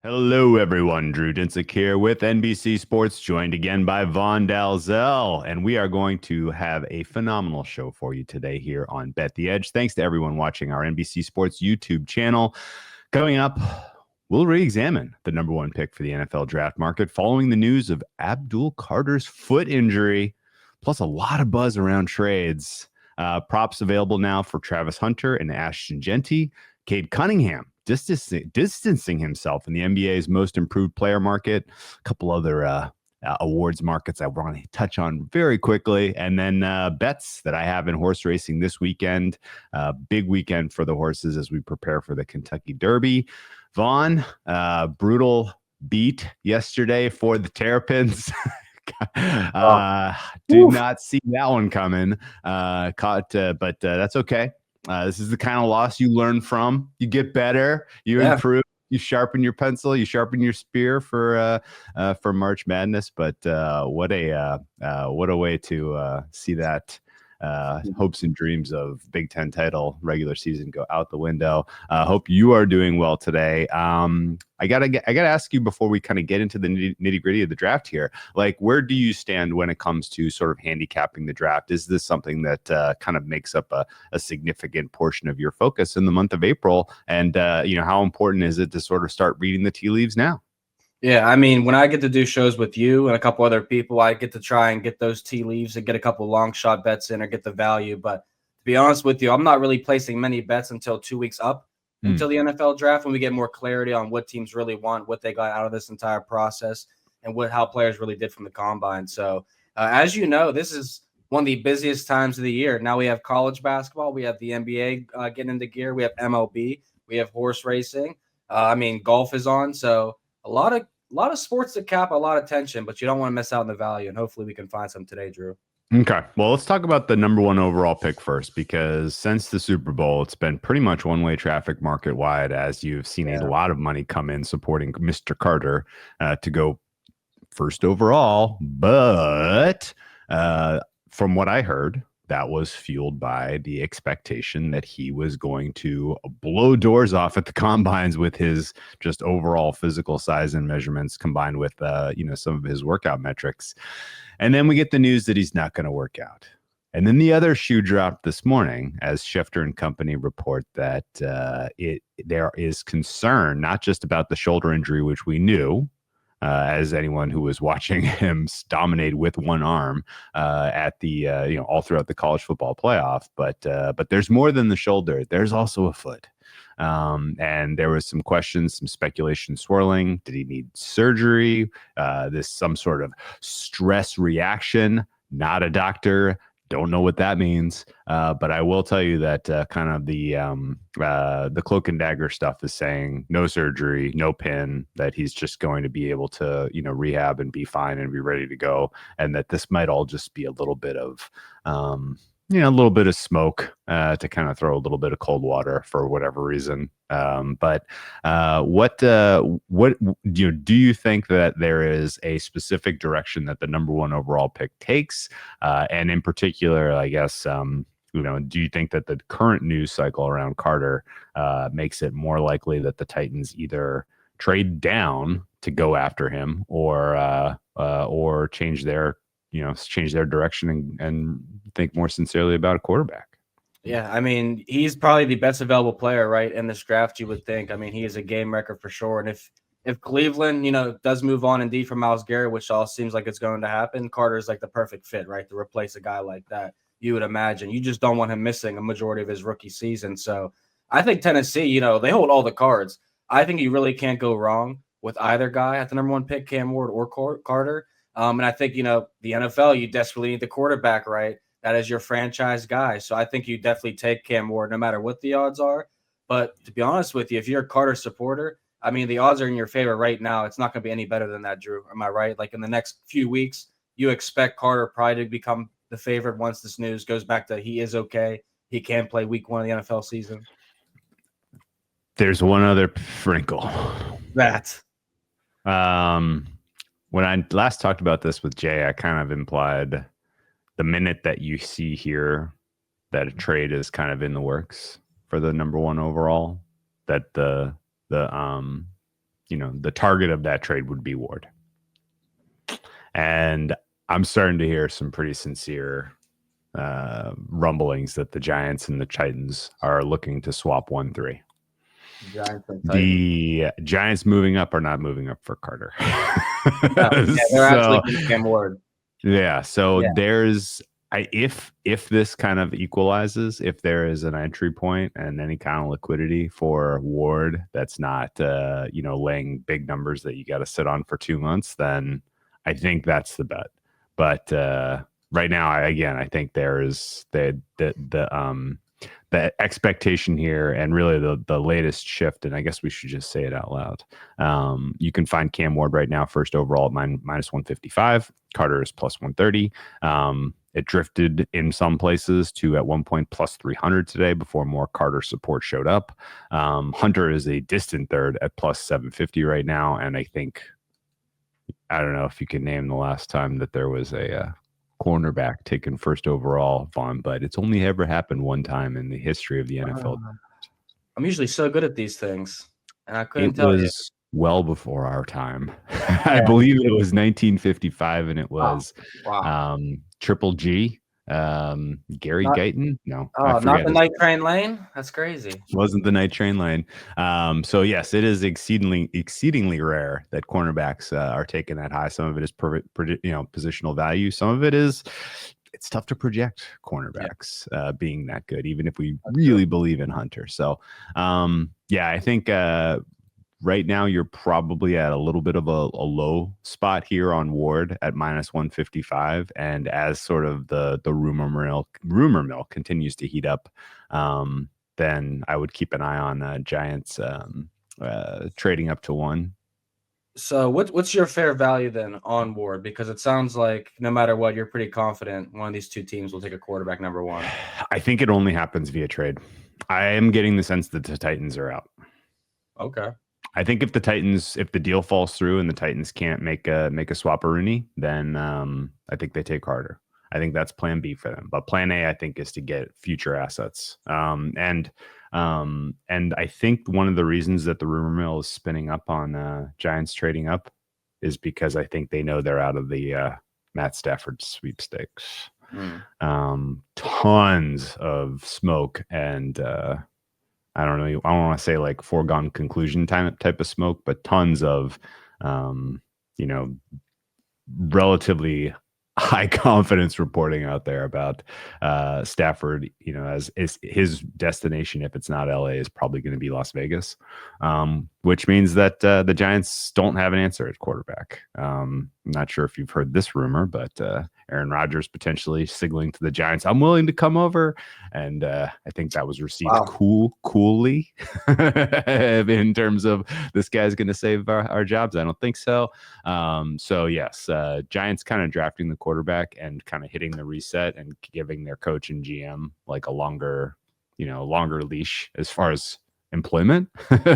Hello, everyone. Drew Dinsick here with NBC Sports, joined again by Vaughn, and we are going to have a phenomenal show for you today here on Bet the Edge. Thanks to everyone watching our NBC Sports YouTube channel. Coming up, we'll re-examine the number one pick for the NFL draft market following the news of Abdul Carter's foot injury, plus a lot of buzz around trades. Props available now for Travis Hunter and Ashton Jeanty. Cade Cunningham distancing himself in the NBA's most improved player market. A couple other awards markets I want to touch on very quickly. And then bets that I have in horse racing this weekend. Big weekend for the horses as we prepare for the Kentucky Derby. Vaughn, brutal beat yesterday for the Terrapins. Did not see that one coming. But that's okay. This is the kind of loss you learn from. You get better, you improve, you sharpen your pencil, you sharpen your spear for March Madness. But what a way to see that hopes and dreams of Big Ten title regular season go out the window. Hope you are doing well today. I gotta ask you before we kind of get into the nitty gritty of the draft here. Like, where do you stand when it comes to sort of handicapping the draft? Is this something that kind of makes up a significant portion of your focus in the month of April? And how important is it to sort of start reading the tea leaves now? Yeah, I mean, when I get to do shows with you and a couple other people, I get to try and get those tea leaves and get a couple long shot bets in or get the value. But to be honest with you, I'm not really placing many bets until 2 weeks up until the NFL draft, when we get more clarity on what teams really want, what they got out of this entire process, and how players really did from the combine. So, as you know, this is one of the busiest times of the year. Now we have college basketball, we have the NBA getting into gear, we have MLB, we have horse racing. Golf is on, so a lot of sports that cap a lot of attention, but you don't want to miss out on the value. And hopefully we can find some today, Drew. Okay. Well, let's talk about the number one overall pick first, because since the Super Bowl, it's been pretty much one-way traffic market wide, as you've seen a lot of money come in supporting Mr. Carter to go first overall. But from what I heard, that was fueled by the expectation that he was going to blow doors off at the combines with his just overall physical size and measurements, combined with some of his workout metrics. And then we get the news that he's not going to work out. And then the other shoe dropped this morning as Schefter and company report that there is concern, not just about the shoulder injury, which we knew, as anyone who was watching him dominate with one arm at the all throughout the college football playoff, but there's more than the shoulder. There's also a foot, and there was some questions, some speculation swirling. Did he need surgery? This some sort of stress reaction? Not a doctor. Don't know what that means, but I will tell you that kind of the cloak and dagger stuff is saying no surgery, no pin, that he's just going to be able to rehab and be fine and be ready to go, and that this might all just be a little bit of a little bit of smoke to kind of throw a little bit of cold water for whatever reason. But what do you think that there is a specific direction that the number one overall pick takes? And in particular, I guess, do you think that the current news cycle around Carter makes it more likely that the Titans either trade down to go after him or change their direction and think more sincerely about a quarterback? Yeah, I mean, he's probably the best available player, right, in this draft, you would think. I mean, he is a game record for sure. And if Cleveland, does move on indeed from Myles Garrett, which all seems like it's going to happen, Carter's like the perfect fit, right, to replace a guy like that, you would imagine. You just don't want him missing a majority of his rookie season. So I think Tennessee, they hold all the cards. I think you really can't go wrong with either guy at the number one pick, Cam Ward or Carter. And I think, the NFL, you desperately need the quarterback, right? That is your franchise guy. So I think you definitely take Cam Ward no matter what the odds are. But to be honest with you, if you're a Carter supporter, I mean, the odds are in your favor right now. It's not going to be any better than that, Drew. Am I right? Like in the next few weeks, you expect Carter probably to become the favorite once this news goes back to he is okay. He can play week one of the NFL season. There's one other wrinkle. When I last talked about this with Jay, I kind of implied the minute that you see here that a trade is kind of in the works for the number one overall, that the the target of that trade would be Ward. And I'm starting to hear some pretty sincere rumblings that the Giants and the Titans are looking to swap 1-3. The Giants moving up or not moving up for Carter. They're actually getting Cam Ward. Yeah, so there's if this kind of equalizes, if there is an entry point and any kind of liquidity for Ward that's not laying big numbers that you got to sit on for 2 months, then I think that's the bet. But right now, I think there is the expectation here, and really the latest shift, and I guess we should just say it out loud. You can find Cam Ward right now first overall at minus 155. Carter is plus 130. It drifted in some places to at one point plus 300 today before more Carter support showed up. Hunter is a distant third at plus 750 right now, and I don't know if you can name the last time that there was a cornerback taken first overall, Vaughn, but it's only ever happened one time in the history of the NFL. I'm usually so good at these things, and I couldn't tell you. It was well before our time. I believe it was 1955, and it was Triple G. Gary Guyton? No. Not the Night Train Lane? That's crazy. Wasn't the Night Train Lane. So yes, it is exceedingly rare that cornerbacks are taken that high. Some of it is positional value. Some of it is it's tough to project cornerbacks being that good, even if we really believe in Hunter. So I think right now you're probably at a little bit of a low spot here on Ward at minus 155. And as sort of the rumor mill continues to heat up, then I would keep an eye on Giants trading up to 1. So what's your fair value then on Ward? Because it sounds like no matter what, you're pretty confident one of these two teams will take a quarterback number 1. I think it only happens via trade. I am getting the sense that the Titans are out. Okay. I think if the deal falls through and the Titans can't make a swap-a-rooney, then I think they take Carter. I think that's plan B for them. But plan A, I think, is to get future assets. And I think one of the reasons that the rumor mill is spinning up on Giants trading up is because I think they know they're out of the Matt Stafford sweepstakes. Tons of smoke and I don't want to say like foregone conclusion type of smoke, but tons of, relatively high confidence reporting out there about Stafford, as his destination, if it's not LA, is probably going to be Las Vegas, which means that the Giants don't have an answer at quarterback. I'm not sure if you've heard this rumor, but Aaron Rodgers potentially signaling to the Giants, "I'm willing to come over," and I think that was received coolly in terms of this guy's going to save our jobs. I don't think so. So yes, Giants kind of drafting the quarterback and kind of hitting the reset and giving their coach and GM like a longer leash as far as employment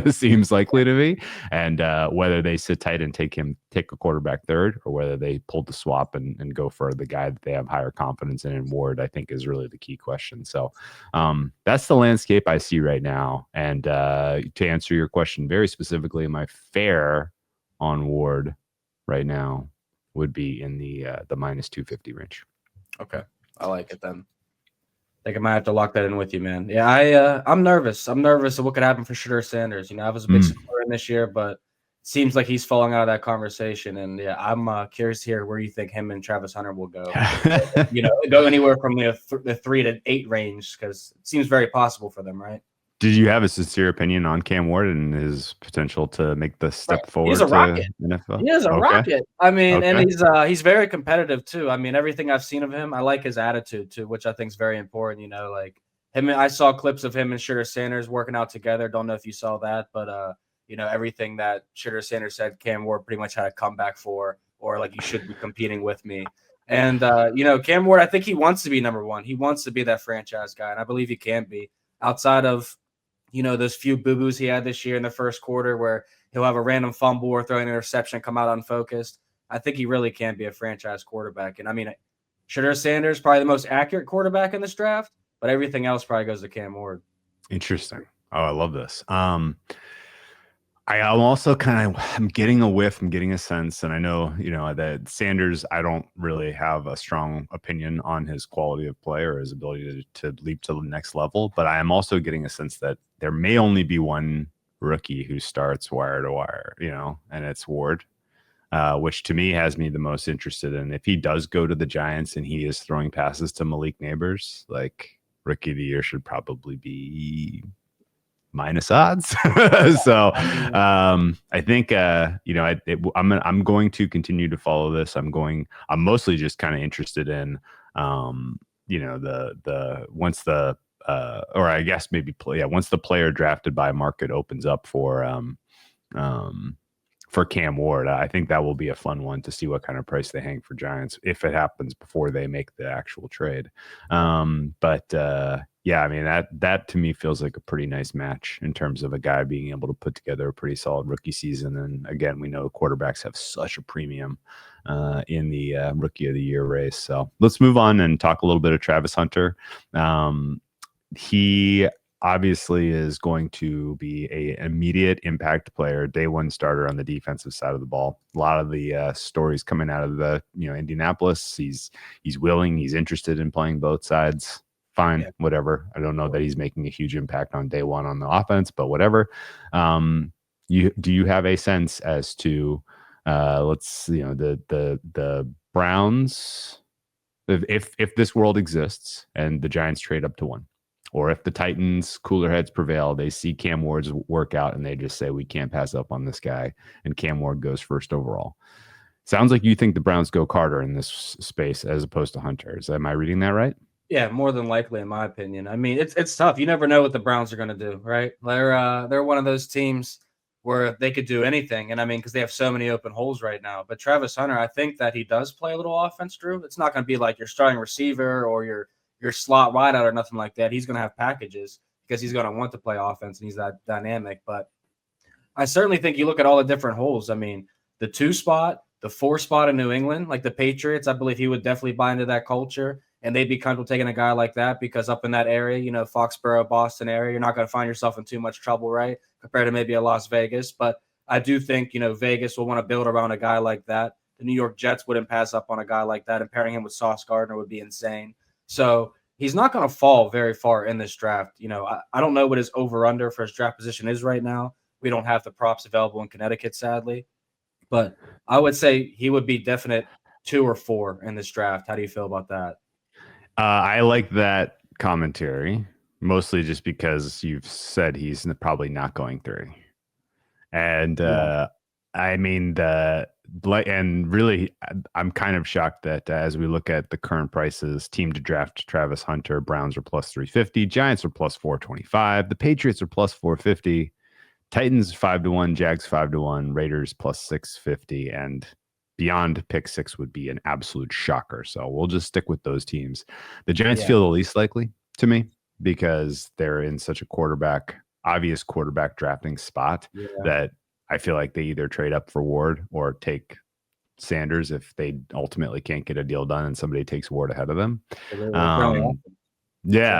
seems likely to be, and whether they sit tight and take a quarterback third, or whether they pull the swap and go for the guy that they have higher confidence in Ward, I think is really the key question. So that's the landscape I see right now. And to answer your question very specifically, my fair on Ward right now would be in the minus 250 range. Okay, I like it then. I think I might have to lock that in with you, man. Yeah, I'm nervous. I'm nervous of what could happen for Shedeur Sanders. I was a big supporter in this year, but it seems like he's falling out of that conversation. And yeah, I'm curious to hear where you think him and Travis Hunter will go. Go anywhere from the 3 to 8 range, because it seems very possible for them, right? Did you have a sincere opinion on Cam Ward and his potential to make the step forward? He's a rocket. NFL? He is a rocket. And he's very competitive too. Everything I've seen of him, I like his attitude too, which I think is very important. Like him, I saw clips of him and Shedeur Sanders working out together. Don't know if you saw that, but everything that Shedeur Sanders said, Cam Ward pretty much had a comeback for, or like, you should be competing with me. And Cam Ward, I think he wants to be number 1. He wants to be that franchise guy, and I believe he can be. Outside of those few boo-boos he had this year in the first quarter where he'll have a random fumble or throw an interception, come out unfocused. I think he really can be a franchise quarterback. And Shedeur Sanders, probably the most accurate quarterback in this draft, but everything else probably goes to Cam Ward. Interesting. Oh, I love this. I'm also I'm getting a whiff, I'm getting a sense, and I know, that Sanders, I don't really have a strong opinion on his quality of play or his ability to leap to the next level, but I am also getting a sense that there may only be one rookie who starts wire to wire, and it's Ward, which to me has me the most interested in. If he does go to the Giants and he is throwing passes to Malik Neighbors, like rookie of the year should probably be minus odds. So I think I'm going to continue to follow this. I'm mostly just kind of interested in the once the or I guess maybe once the player drafted by market opens up for Cam Ward. I think that will be a fun one to see what kind of price they hang for Giants if it happens before they make the actual trade. Yeah, I mean, that to me feels like a pretty nice match in terms of a guy being able to put together a pretty solid rookie season. And again, we know quarterbacks have such a premium in the rookie of the year race. So let's move on and talk a little bit of Travis Hunter. He obviously is going to be an immediate impact player, day one starter on the defensive side of the ball. A lot of the stories coming out of the Indianapolis, he's willing, he's interested in playing both sides. Fine, whatever. I don't know that he's making a huge impact on day one on the offense, but whatever. Do you have a sense as to the Browns, if this world exists and the Giants trade up to one, or if the Titans cooler heads prevail, they see Cam Ward's workout and they just say, we can't pass up on this guy, and Cam Ward goes first overall? Sounds like you think the Browns go Carter in this space as opposed to Hunter. Am I reading that right? Yeah, more than likely, in my opinion. I mean, it's tough. You never know what the Browns are going to do, right? They're one of those teams where they could do anything, and I mean, because they have so many open holes right now. But Travis Hunter, I think that he does play a little offense, Drew. It's not going to be like your starting receiver or your slot wideout or nothing like that. He's going to have packages because he's going to want to play offense and he's that dynamic. But I certainly think you look at all the different holes. I mean, the 2 spot, the 4 spot in New England, like the Patriots, I believe he would definitely buy into that culture. And they'd be comfortable taking a guy like that because up in that area, Foxborough, Boston area, you're not going to find yourself in too much trouble, right? Compared to maybe a Las Vegas. But I do think, Vegas will want to build around a guy like that. The New York Jets wouldn't pass up on a guy like that, and pairing him with Sauce Gardner would be insane. So he's not going to fall very far in this draft. I don't know what his over-under for his draft position is right now. We don't have the props available in Connecticut, sadly. But I would say he would be definite 2 or 4 in this draft. How do you feel about that? I like that commentary, mostly just because you've said he's probably not going 3. And I mean, and really, I'm kind of shocked that as we look at the current prices, team to draft Travis Hunter, Browns are plus 350, Giants are plus 425, the Patriots are plus 450, Titans 5-1, Jags 5-1, Raiders plus 650, and beyond pick 6 would be an absolute shocker. So we'll just stick with those teams. The Giants feel the least likely to me because they're in such a obvious quarterback drafting spot that I feel like they either trade up for Ward or take Sanders if they ultimately can't get a deal done and somebody takes Ward ahead of them.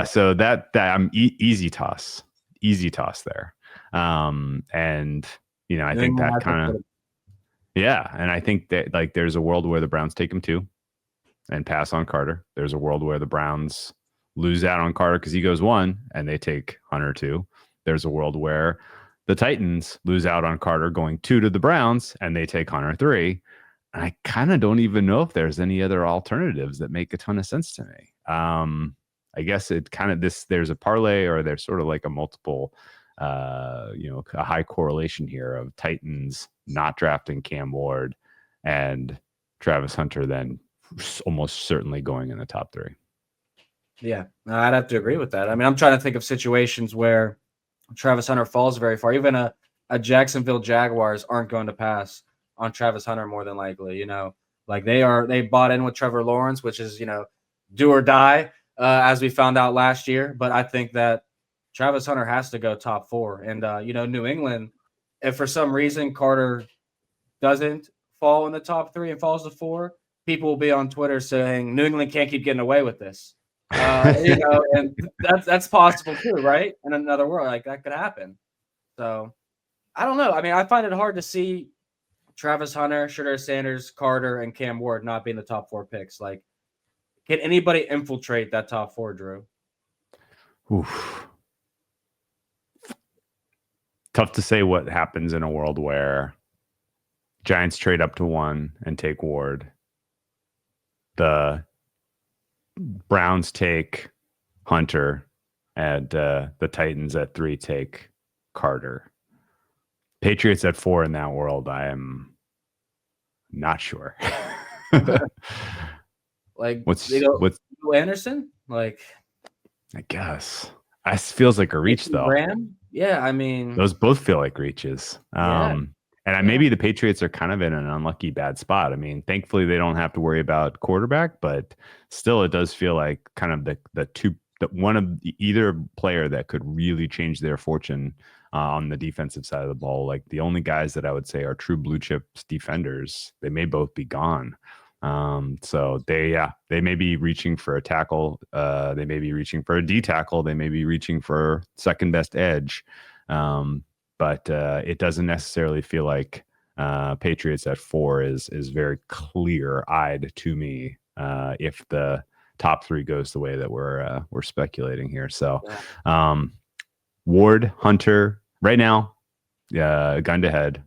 So that I'm easy toss there. And I think that kind of. Yeah, and I think that there's a world where the Browns take him 2 and pass on Carter. There's a world where the Browns lose out on Carter because he goes 1 and they take Hunter 2. There's a world where the Titans lose out on Carter going 2 to the Browns and they take Hunter 3. And I kind of don't even know if there's any other alternatives that make a ton of sense to me. I guess it kind of there's a parlay or there's sort of like a multiple a high correlation here of Titans not drafting Cam Ward and Travis Hunter then almost certainly going in the top 3. Yeah, I'd have to agree with that. I mean, I'm trying to think of situations where Travis Hunter falls very far. Even a Jacksonville Jaguars aren't going to pass on Travis Hunter more than likely. They bought in with Trevor Lawrence, which is do or die, as we found out last year. But I think that Travis Hunter has to go top 4. And, New England, if for some reason Carter doesn't fall in the top 3 and falls to 4, people will be on Twitter saying New England can't keep getting away with this. And that's possible too, right? In another world, like that could happen. So I don't know. I mean, I find it hard to see Travis Hunter, Shedeur Sanders, Carter, and Cam Ward not being the top 4 picks. Like, can anybody infiltrate that top 4, Drew? Oof. Tough to say what happens in a world where Giants trade up to 1 and take Ward. The Browns take Hunter, and the Titans at 3 take Carter. Patriots at 4 in that world, I am not sure. Like, what's Anderson? Like, I guess it feels like a reach though. Graham? Yeah, I mean, those both feel like reaches. Maybe the Patriots are kind of in an unlucky bad spot. I mean, thankfully they don't have to worry about quarterback, but still, it does feel like kind of one of either player that could really change their fortune on the defensive side of the ball. Like the only guys that I would say are true blue chips defenders, they may both be gone. So they may be reaching for a tackle. They may be reaching for a D tackle. They may be reaching for second best edge. But it doesn't necessarily feel like Patriots at 4 is very clear-eyed to me if the top 3 goes the way that we're speculating here. So Ward, Hunter, right now, gun to head.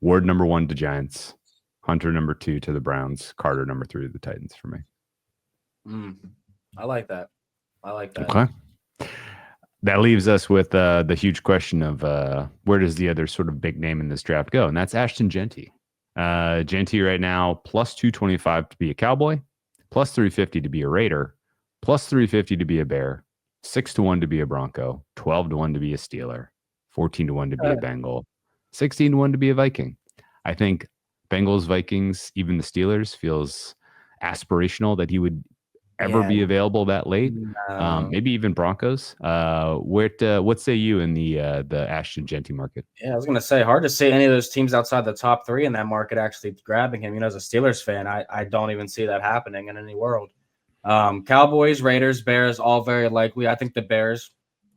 Ward number 1 to Giants, Hunter number 2 to the Browns, Carter number 3 to the Titans for me. I like that. Okay. That leaves us with the huge question of where does the other sort of big name in this draft go? And that's Ashton Jeanty. Jeanty right now, plus 225 to be a Cowboy, plus 350 to be a Raider, plus 350 to be a Bear, 6-1 to be a Bronco, 12-1 to be a Steeler, 14-1 to be a Bengal, 16-1 to be a Viking. I think Bengals, Vikings, even the Steelers feels aspirational that he would ever be available that late. No. Maybe even Broncos. What say you in the Ashton Jeanty market? Yeah, I was gonna say hard to see any of those teams outside the top 3 in that market actually grabbing him. You know, as a Steelers fan, I don't even see that happening in any world. Cowboys, Raiders, Bears, all very likely. I think the Bears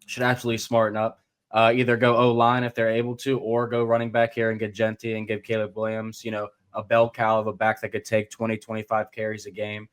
should absolutely smarten up. Either go O-line if they're able to, or go running back here and get Jeanty and give Caleb Williams, a bell cow of a back that could take 20, 25 carries a game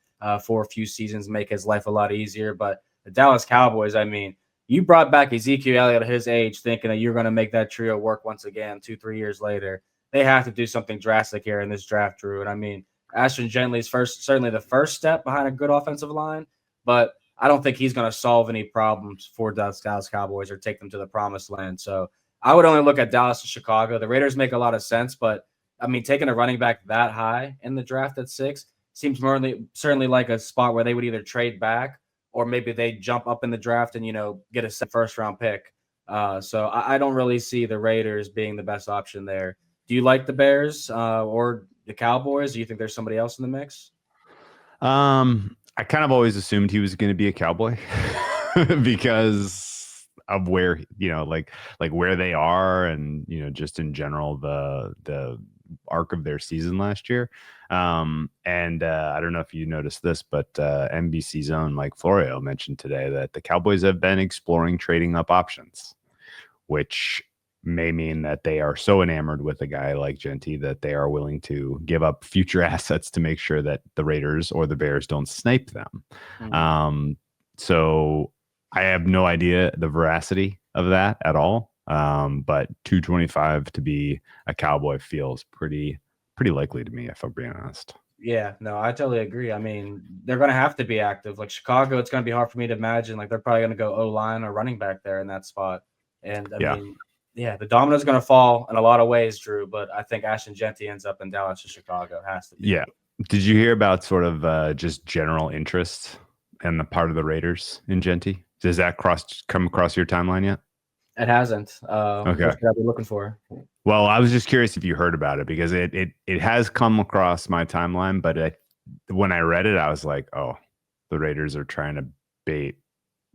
for a few seasons, make his life a lot easier. But the Dallas Cowboys, I mean, you brought back Ezekiel Elliott at his age thinking that you're going to make that trio work once again 2-3 years later. They have to do something drastic here in this draft, Drew. And I mean, Ashton Jeanty's certainly the first step behind a good offensive line, but I don't think he's going to solve any problems for Dallas Cowboys or take them to the promised land. So I would only look at Dallas and Chicago. The Raiders make a lot of sense, but I mean, taking a running back that high in the draft at 6 seems certainly like a spot where they would either trade back or maybe they jump up in the draft and, get a first-round pick. So I don't really see the Raiders being the best option there. Do you like the Bears or the Cowboys? Do you think there's somebody else in the mix? I kind of always assumed he was going to be a Cowboy because of where, like where they are and, just in general, the arc of their season last year. I don't know if you noticed this, but NBC's own Mike Florio mentioned today that the Cowboys have been exploring trading up options, which may mean that they are so enamored with a guy like Jeanty that they are willing to give up future assets to make sure that the Raiders or the Bears don't snipe them. Mm-hmm. So I have no idea the veracity of that at all. But 225 to be a Cowboy feels pretty likely to me, if I'm being honest. Yeah, no, I totally agree. I mean, they're going to have to be active. Like Chicago, it's going to be hard for me to imagine. Like they're probably going to go O-line or running back there in that spot. And I mean, the domino's going to fall in a lot of ways, Drew. But I think Ashton Jeanty ends up in Dallas or Chicago. It has to be. Yeah. Did you hear about sort of just general interest in the part of the Raiders in Jeanty? Does that come across your timeline yet? It hasn't. Okay. What should I be looking for? Well, I was just curious if you heard about it because it has come across my timeline, but when I read it, I was like, oh, the Raiders are trying to bait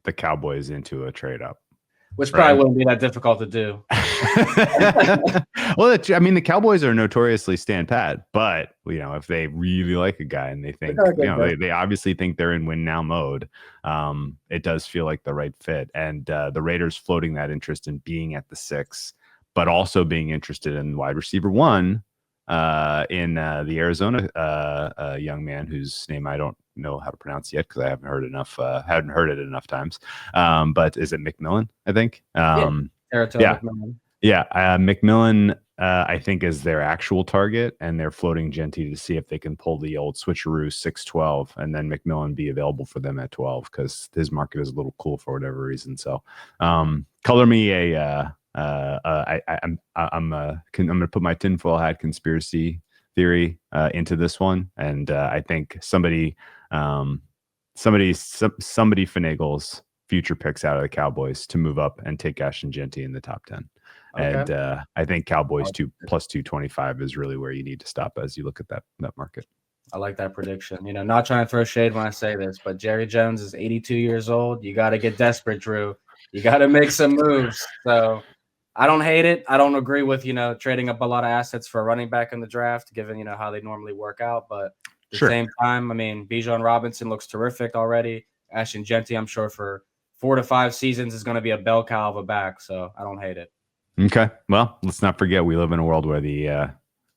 the Cowboys into a trade up. Which probably wouldn't be that difficult to do. Well, I mean, the Cowboys are notoriously stand pat, but if they really like a guy and they think, they obviously think they're in win now mode, it does feel like the right fit. And the Raiders floating that interest in being at the 6 but also being interested in wide receiver 1 in the Arizona young man whose name I don't know how to pronounce yet because I haven't heard it enough times. But is it McMillan? I think. Yeah. McMillan. Yeah, McMillan, I think, is their actual target, and they're floating Jeanty to see if they can pull the old switcheroo 6-12, and then McMillan be available for them at 12 because his market is a little cool for whatever reason. So, color me a. I'm going to put my tinfoil hat conspiracy theory into this one, and I think somebody finagles future picks out of the Cowboys to move up and take Ashton Jeanty in the top 10. Okay. And I think Cowboys plus 225 is really where you need to stop as you look at that market. I like that prediction. Not trying to throw shade when I say this, but Jerry Jones is 82 years old. You got to get desperate, Drew. You got to make some moves. So I don't hate it. I don't agree with, trading up a lot of assets for a running back in the draft, given, how they normally work out. But at the same time, Bijan Robinson looks terrific already. Ashton Jeanty, I'm sure for 4 to 5 seasons is going to be a bell cow of a back. So I don't hate it. Okay. Well, let's not forget we live in a world where the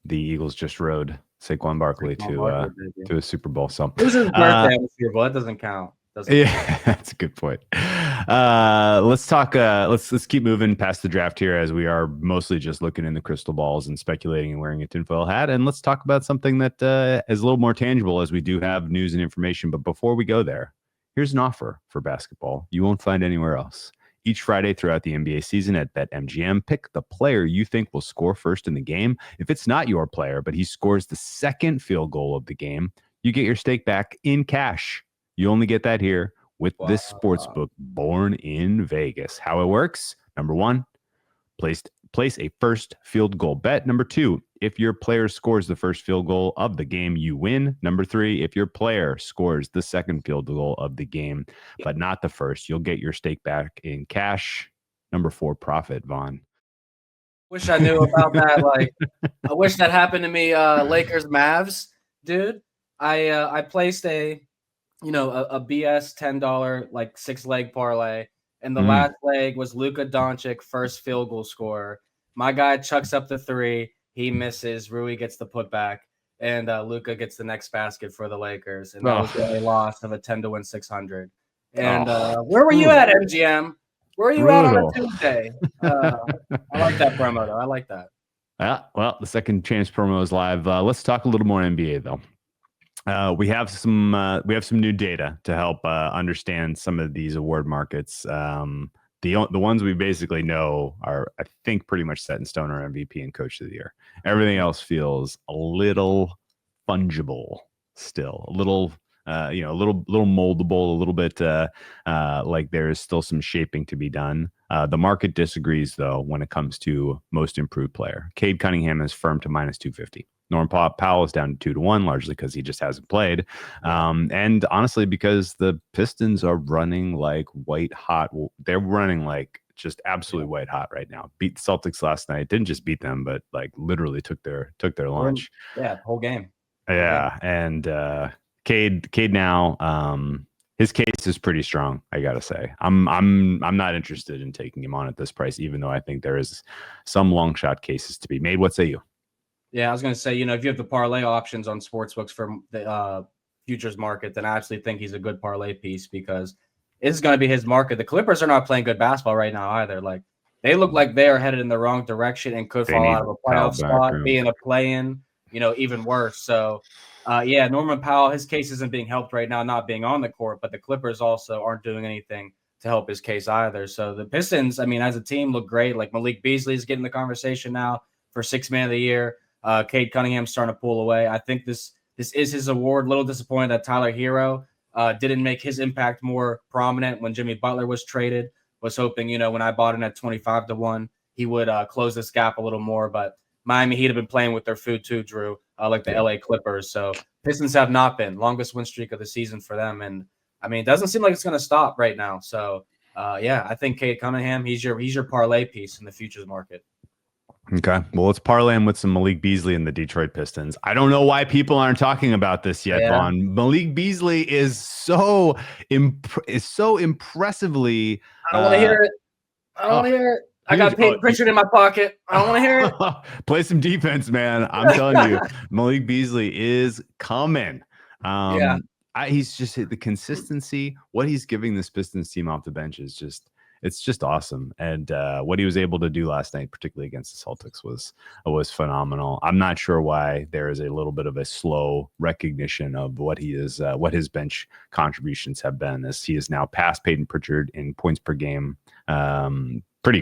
Eagles just rode Saquon Barkley to a Super Bowl. So it was his birthday on the Super Bowl. That doesn't count. That's a good point. Let's talk. Let's keep moving past the draft here, as we are mostly just looking in the crystal balls and speculating and wearing a tinfoil hat. And let's talk about something that is a little more tangible, as we do have news and information. But before we go there, here's an offer for basketball you won't find anywhere else. Each Friday throughout the NBA season at BetMGM, pick the player you think will score first in the game. If it's not your player, but he scores the second field goal of the game, you get your stake back in cash. You only get that here with this sports book born in Vegas. How it works: number 1, place a first field goal bet. Number 2, if your player scores the first field goal of the game, you win. Number 3, if your player scores the second field goal of the game, but not the first, you'll get your stake back in cash. Number 4, profit, Vaughn. Wish I knew about that. I wish that happened to me. Lakers Mavs, dude. I placed a BS $10 6-leg parlay, and the last leg was Luka Doncic first field goal scorer. My guy chucks up the 3, he misses. Rui gets the putback, and Luka gets the next basket for the Lakers, and that was a loss of a 10 to win 600. And where were you at, MGM? Where are you at on a Tuesday? I like that promo though. I like that. Well, the second chance promo is live. Let's talk a little more NBA though. We have some new data to help understand some of these award markets. The ones we basically know are, I think, pretty much set in stone, are MVP and Coach of the Year. Everything else feels a little fungible still, a little moldable, a little bit like there is still some shaping to be done. The market disagrees though when it comes to most improved player. Cade Cunningham is firm to minus 250. Norm Powell is down to 2-1, largely because he just hasn't played. And honestly, because the Pistons are running like white hot. They're running like just absolutely white hot right now. Beat the Celtics last night. Didn't just beat them, but like literally took their lunch. Yeah, whole game. Yeah. And Cade now, his case is pretty strong, I gotta say. I'm not interested in taking him on at this price, even though I think there is some long shot cases to be made. What say you? Yeah, I was going to say, if you have the parlay options on sportsbooks for the futures market, then I actually think he's a good parlay piece because it's going to be his market. The Clippers are not playing good basketball right now either. They look like they are headed in the wrong direction and could fall out of a playoff spot, being a play-in, even worse. So, Norman Powell, his case isn't being helped right now, not being on the court, but the Clippers also aren't doing anything to help his case either. So the Pistons, as a team, look great. Like Malik Beasley is getting the conversation now for 6th man of the year. Cade Cunningham starting to pull away. I think this is his award. A little disappointed that Tyler Hero didn't make his impact more prominent when Jimmy Butler was traded. Was hoping, when I bought him at 25-1, he would close this gap a little more. But Miami Heat have been playing with their food too, Drew, like the LA Clippers. So Pistons have not been. Longest win streak of the season for them. And, it doesn't seem like it's going to stop right now. So, I think Cade Cunningham, he's your parlay piece in the futures market. Okay. Well, let's parlay him with some Malik Beasley in the Detroit Pistons. I don't know why people aren't talking about this yet, Vaughn. Malik Beasley is so impressively. I don't want to hear it. I don't want to hear it. I got Peyton Pritchard in my pocket. I don't want to hear it. Play some defense, man. I'm telling you, Malik Beasley is coming. Yeah. He's just the consistency. What he's giving this Pistons team off the bench is just awesome. And what he was able to do last night, particularly against the Celtics, was phenomenal. I'm not sure why there is a little bit of a slow recognition of what his bench contributions have been, as he is now past Peyton Pritchard in points per game. Pretty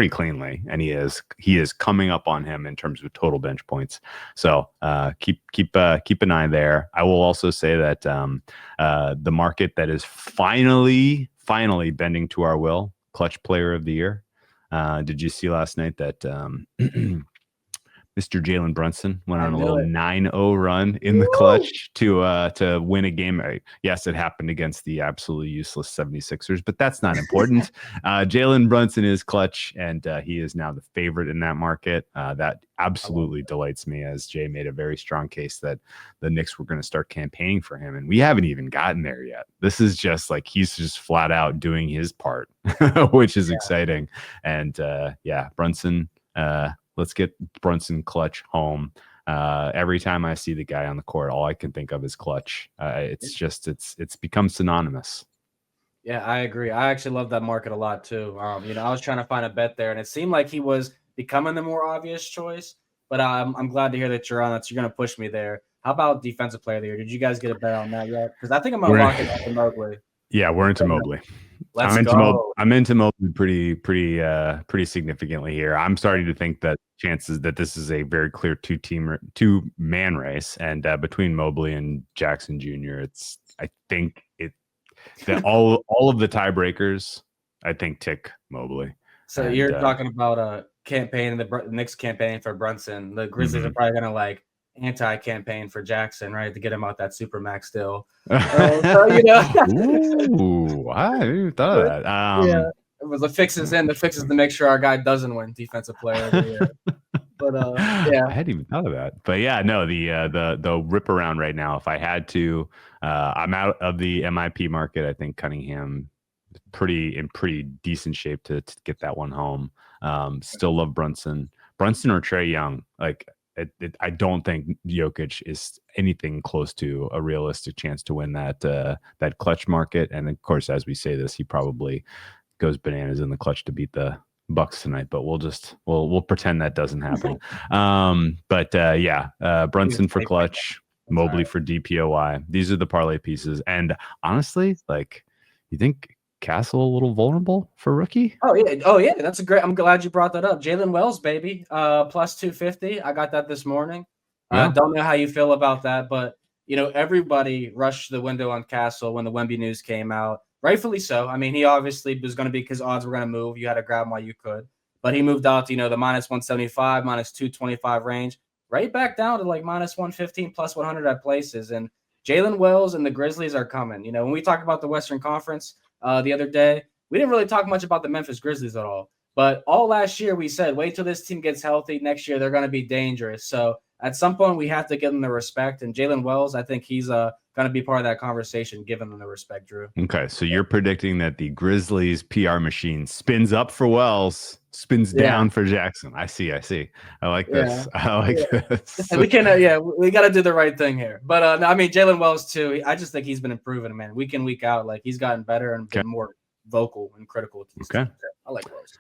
cleanly, and he is coming up on him in terms of total bench points. So keep an eye there. I will also say that the market that is finally bending to our will, clutch player of the year. Did you see last night that Mr. Jalen Brunson went on a little 9-0 run in the clutch to win a game? Yes, it happened against the absolutely useless 76ers, but that's not important. Jalen Brunson is clutch, and he is now the favorite in that market. That absolutely delights me, as Jay made a very strong case that the Knicks were going to start campaigning for him, and we haven't even gotten there yet. This is just like he's just flat out doing his part, which is exciting. And Brunson, let's get Brunson clutch home. Every time I see the guy on the court, all I can think of is clutch. It's become synonymous. Yeah, I agree. I actually love that market a lot too. I was trying to find a bet there, and it seemed like he was becoming the more obvious choice. But I'm glad to hear that you're on that. So you're going to push me there. How about defensive player of the year? Did you guys get a bet on that yet? Because I think I'm going to lock it up in Mobley. Yeah, we're into Mobley. I'm into Mobley pretty significantly here. I'm starting to think that chances that this is a very clear two-man race, and between Mobley and Jackson Jr., all of the tiebreakers I think tick Mobley. So you're talking about a campaign, the Knicks campaign for Brunson. The Grizzlies are probably gonna anti-campaign for Jackson, right, to get him out that supermax deal. Ooh, I didn't even thought of that. It was the fixes to make sure our guy doesn't win defensive player of the year. But I hadn't even thought of that. But yeah, no, the rip around right now. If I had to, I'm out of the MIP market. I think Cunningham in pretty decent shape to get that one home. Still love Brunson or Trae Young. I don't think Jokic is anything close to a realistic chance to win that clutch market. And of course, as we say this, he probably goes bananas in the clutch to beat the Bucks tonight. But we'll pretend that doesn't happen. Brunson for clutch, Mobley for DPOY. These are the parlay pieces. And honestly, you think Castle a little vulnerable for rookie? Oh yeah, that's a great. I'm glad you brought that up. Jalen Wells, baby, plus 250. I got that this morning. I don't know how you feel about that, but everybody rushed the window on Castle when the Wemby news came out. Rightfully so. I mean, he obviously was going to be, because odds were going to move. You had to grab him while you could, but he moved out to the minus 175, minus 225 range, right back down to minus 115, plus 100 at places. And Jalen Wells and the Grizzlies are coming. When we talk about the Western Conference the other day, we didn't really talk much about the Memphis Grizzlies at all. But all last year we said, wait till this team gets healthy. Next year they're going to be dangerous. So at some point we have to give them the respect. And Jalen Wells, I think he's going to be part of that conversation, giving them the respect, Drew. Okay, so you're predicting that the Grizzlies PR machine spins up for Wells, spins down for Jackson. I see. I like this. I like this. We can, we got to do the right thing here. But Jalen Wells too. I just think he's been improving, man, week in, week out. He's gotten better and been more vocal and critical. Okay, I like Wells.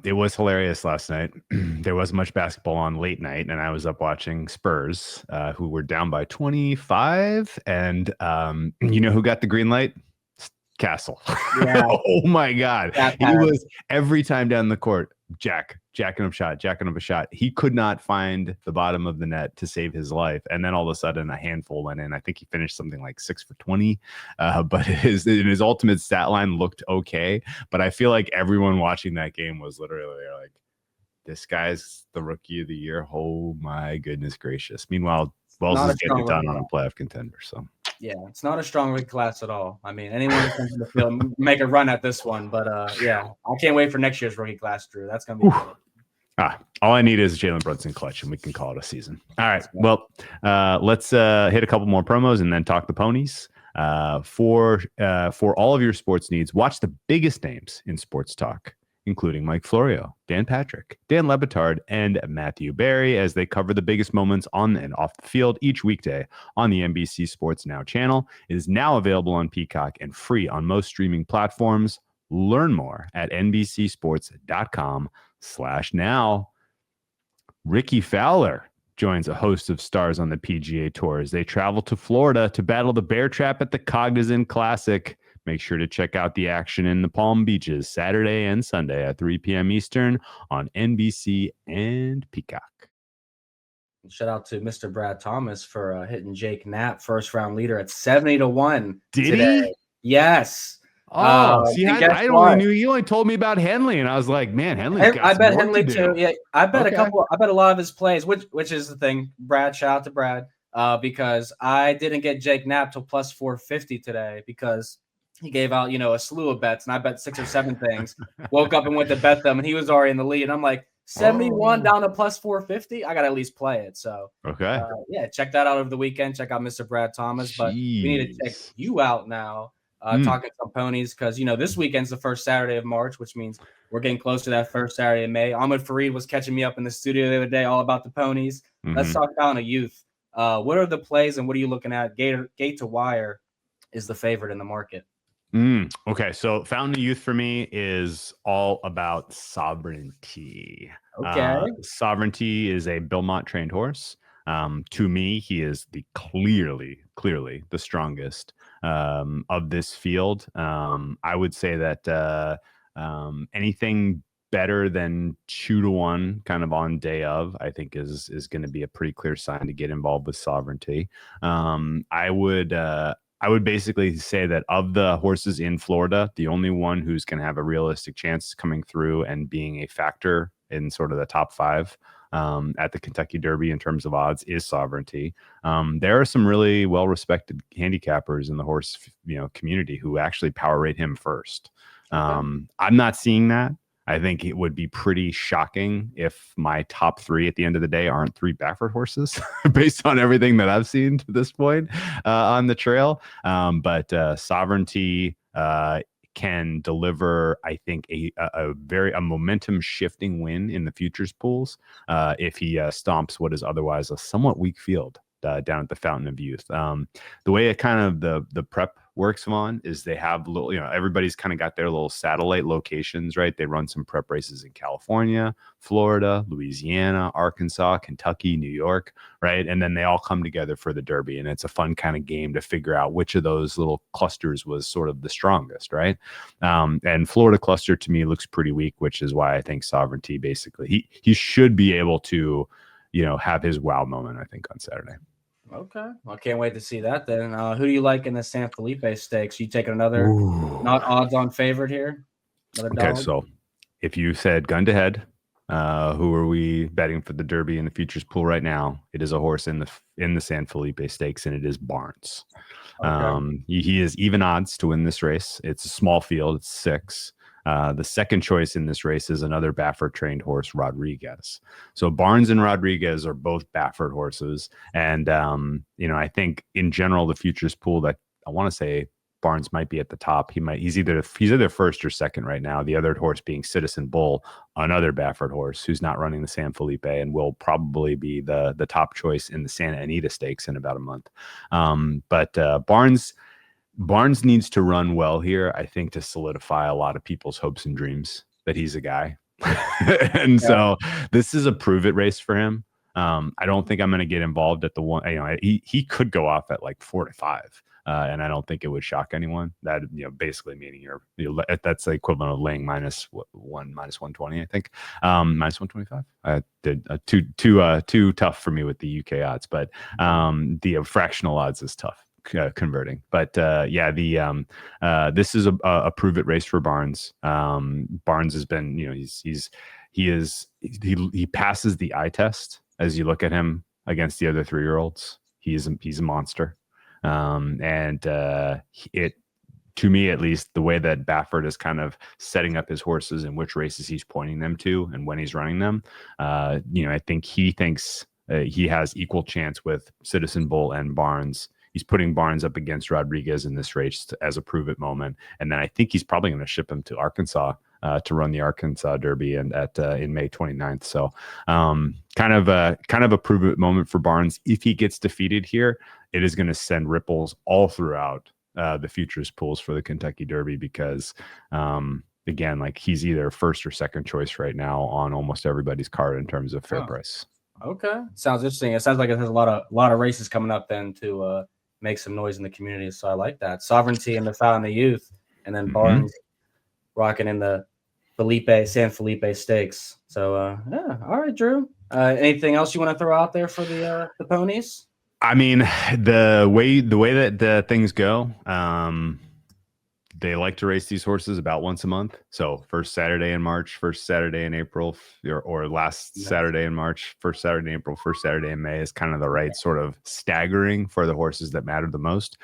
It was hilarious last night. There wasn't much basketball on late night, and I was up watching Spurs, who were down by 25. And who got the green light? Castle. Yeah. Oh my God. He was every time down the court, jacking up a shot. He could not find the bottom of the net to save his life. And then all of a sudden a handful went in. I think he finished something like 6 for 20. But his ultimate stat line looked okay. But I feel like everyone watching that game was literally like, this guy's the rookie of the year. Oh my goodness gracious. Meanwhile, Wells is getting it done on a playoff contender. So yeah, it's not a strong rookie class at all. I mean, anyone who comes to the field make a run at this one. But I can't wait for next year's rookie class, Drew. That's gonna be good. All I need is Jalen Brunson clutch, and we can call it a season. All right. Well, let's hit a couple more promos and then talk the ponies. For all of your sports needs, watch the biggest names in sports talk including Mike Florio, Dan Patrick, Dan Lebitard, and Matthew Barry, as they cover the biggest moments on and off the field each weekday on the NBC Sports Now channel. It is now available on Peacock and free on most streaming platforms. Learn more at nbcsports.com/now. Ricky Fowler joins a host of stars on the PGA Tour as they travel to Florida to battle the Bear Trap at the Cognizant Classic. Make sure to check out the action in the Palm Beaches Saturday and Sunday at 3 p.m. Eastern on NBC and Peacock. Shout out to Mr. Brad Thomas for hitting Jake Knapp, first round leader at 70-1. Did today. he? Yes. See, I only knew you only told me about Henley, and I was like, man, Henley's got I bet some work Henley to do. too. Yeah, I bet I bet a lot of his plays, which is the thing. Brad, shout out to Brad, because I didn't get Jake Knapp till plus 450 today because he gave out, a slew of bets, and I bet 6 or 7 things. Woke up and went to bet them, and he was already in the lead. And I'm like, 71 down to plus 450. I got to at least play it. So, yeah, check that out over the weekend. Check out Mr. Brad Thomas. But we need to check you out now, talking some ponies, because, this weekend's the first Saturday of March, which means we're getting close to that first Saturday of May. Ahmed Fareed was catching me up in the studio the other day all about the ponies. Let's talk down a youth. What are the plays and what are you looking at? Gate to Wire is the favorite in the market. Okay, so Fountain of Youth for me is all about Sovereignty. Okay. Sovereignty is a Belmont trained horse. To me, he is the clearly the strongest of this field. I would say that anything better than 2-1 kind of on day of, I think is going to be a pretty clear sign to get involved with Sovereignty. I would basically say that of the horses in Florida, the only one who's going to have a realistic chance coming through and being a factor in sort of the top 5 at the Kentucky Derby in terms of odds is Sovereignty. There are some really well-respected handicappers in the horse, community who actually power rate him first. I'm not seeing that. I think it would be pretty shocking if my top 3 at the end of the day aren't 3 Baffert horses based on everything that I've seen to this point on the trail. But Sovereignty can deliver, I think, a momentum shifting win in the futures pools if he stomps what is otherwise a somewhat weak field down at the Fountain of Youth. The way it kind of the prep works, Vaughn, is they have little, everybody's kind of got their little satellite locations, right? They run some prep races in California, Florida, Louisiana, Arkansas, Kentucky, New York, right? And then they all come together for the Derby. And it's a fun kind of game to figure out which of those little clusters was sort of the strongest, right? And Florida cluster to me looks pretty weak, which is why I think Sovereignty basically, he should be able to, have his wow moment, I think, on Saturday. Okay. Well, I can't wait to see that then. Who do you like in the San Felipe Stakes? You taking another not odds on favorite here? Okay, so if you said gun to head, who are we betting for the Derby in the futures pool right now? It is a horse in the San Felipe Stakes, and it is Barnes. Okay. He is even odds to win this race. It's a small field. It's 6. The second choice in this race is another Baffert trained horse, Rodriguez. So Barnes and Rodriguez are both Baffert horses. And, I think in general, the futures pool that I want to say Barnes might be at the top. He's either first or second right now. The other horse being Citizen Bull, another Baffert horse who's not running the San Felipe and will probably be the top choice in the Santa Anita Stakes in about a month. But Barnes needs to run well here, I think, to solidify a lot of people's hopes and dreams that he's a guy. And so this is a prove it race for him. I don't think I'm going to get involved at the one. He could go off at like 4-5. And I don't think it would shock anyone. That basically meaning that's the equivalent of laying minus 120, I think, minus 125. I did too tough for me with the UK odds, but the fractional odds is tough converting. But this is a prove it race for Barnes. Barnes has been he passes the eye test as you look at him against the other 3-year-olds. He's a monster. To me, at least, the way that Baffert is kind of setting up his horses and which races he's pointing them to and when he's running them, I think he thinks he has equal chance with Citizen Bull and Barnes. He's putting Barnes up against Rodriguez in this race as a prove it moment. And then I think he's probably going to ship him to Arkansas to run the Arkansas Derby and in May 29th. So kind of a prove it moment for Barnes. If he gets defeated here, it is going to send ripples all throughout the futures pools for the Kentucky Derby because again, like he's either first or second choice right now on almost everybody's card in terms of fair price. Okay, sounds interesting. It sounds like it has a lot of races coming up then to make some noise in the community. So I like that. Sovereignty in the Fountain of Youth, and then Barnes rocking in the San Felipe Stakes. So yeah, all right, Drew. Anything else you want to throw out there for the ponies? I mean, the way that the things go, they like to race these horses about once a month. So first Saturday in March, first Saturday in April, or last Saturday in March, first Saturday in April, first Saturday in May is kind of the right sort of staggering for the horses that matter the most,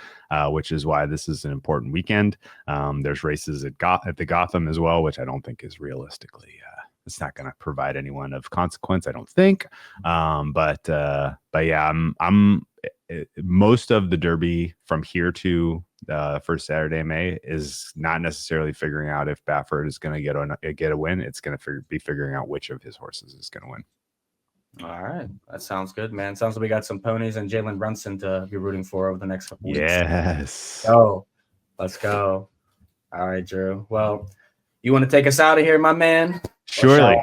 which is why this is an important weekend. There's races at the Gotham as well, which I don't think is realistically it's not going to provide anyone of consequence, I don't think. But yeah, I'm most of the Derby from here to first Saturday in May is not necessarily figuring out if Baffert is going to get a win. It's going to be figuring out which of his horses is going to win. All right, that sounds good, man. Sounds like we got some ponies and Jalen Brunson to be rooting for over the next couple weeks. Yes. Oh, let's go. All right, Drew. Well, you want to take us out of here, my man? Surely.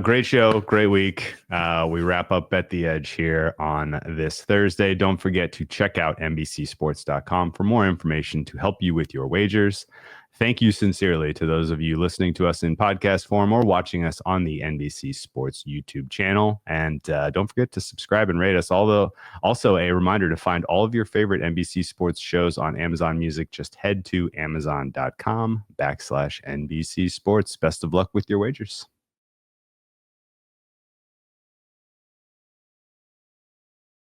Great show. Great week. We wrap up Bet the Edge here on this Thursday. Don't forget to check out NBCsports.com for more information to help you with your wagers. Thank you sincerely to those of you listening to us in podcast form or watching us on the NBC Sports YouTube channel. And don't forget to subscribe and rate us. Although also a reminder to find all of your favorite NBC Sports shows on Amazon Music. Just head to amazon.com/NBC Sports. Best of luck with your wagers.